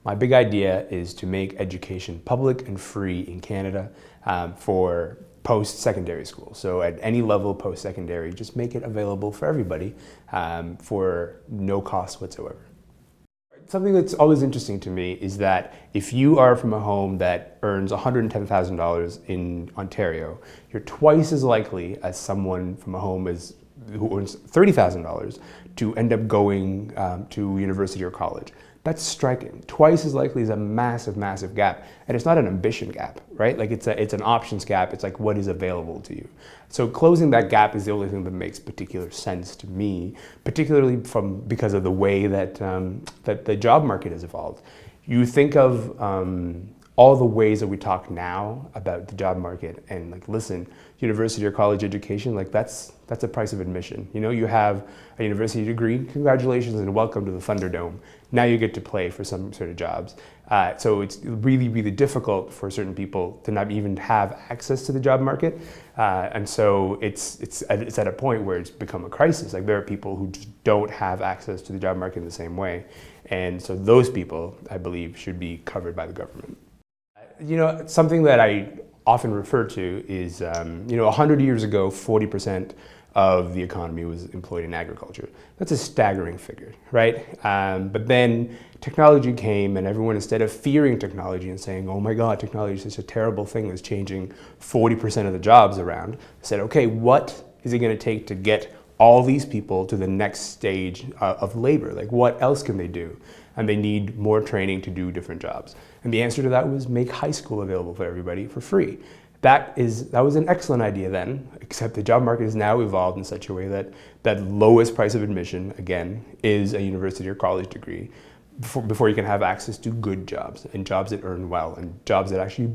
My big idea is to make education public and free in Canada for post-secondary school. So at any level post-secondary, just make it available for everybody for no cost whatsoever. Something that's always interesting to me is that if you are from a home that earns $110,000 in Ontario, you're twice as likely as someone from a home who earns $30,000 to end up going to university or college. That's striking. Twice as likely is a massive, massive gap. And it's not an ambition gap, right? Like it's an options gap. It's like what is available to you. So closing that gap is the only thing that makes particular sense to me, particularly because of the way that, that the job market has evolved. You think of all the ways that we talk now about the job market and like, listen, university or college education, like that's a price of admission. You know, you have a university degree, congratulations and welcome to the Thunderdome. Now you get to play for some sort of jobs. So it's really, really difficult for certain people to not even have access to the job market. And so it's at a point where it's become a crisis. Like there are people who just don't have access to the job market in the same way. And so those people, I believe, should be covered by the government. You know, something that I often refer to is, 100 years ago, 40% of the economy was employed in agriculture. That's a staggering figure, right? But then technology came and everyone, instead of fearing technology and saying, oh my God, technology is such a terrible thing that's changing 40% of the jobs around, said, okay, what is it gonna take to get all these people to the next stage of labor? Like what else can they do? And they need more training to do different jobs. And the answer to that was make high school available for everybody for free. That was an excellent idea then, except the job market has now evolved in such a way that that lowest price of admission, again, is a university or college degree before you can have access to good jobs and jobs that earn well and jobs that actually,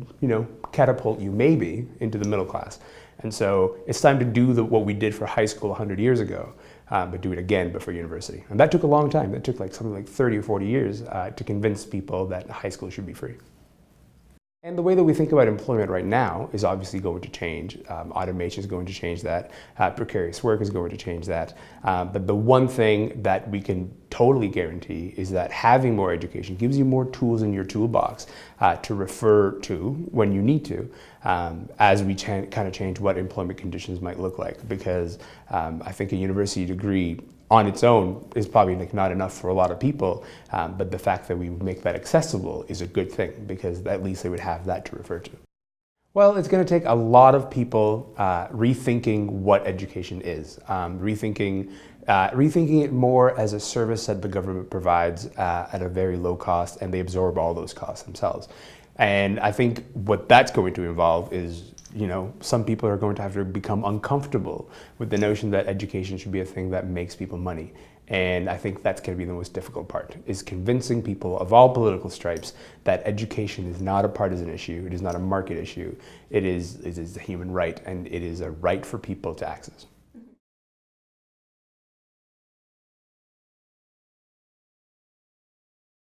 catapult you maybe into the middle class. And so it's time to do what we did for high school 100 years ago, but do it again but for university. And that took a long time. That took something like 30 or 40 years to convince people that high school should be free. And the way that we think about employment right now is obviously going to change. Automation is going to change that. Precarious work is going to change that. But the one thing that we can totally guarantee is that having more education gives you more tools in your toolbox to refer to when you need to, as we kind of change what employment conditions might look like. Because I think a university degree on its own is probably not enough for a lot of people, but the fact that we make that accessible is a good thing because at least they would have that to refer to. Well, it's going to take a lot of people rethinking what education is, rethinking it more as a service that the government provides at a very low cost, and they absorb all those costs themselves. And I think what that's going to involve is, some people are going to have to become uncomfortable with the notion that education should be a thing that makes people money. And I think that's going to be the most difficult part, is convincing people of all political stripes that education is not a partisan issue, it is not a market issue, it is a human right, and it is a right for people to access.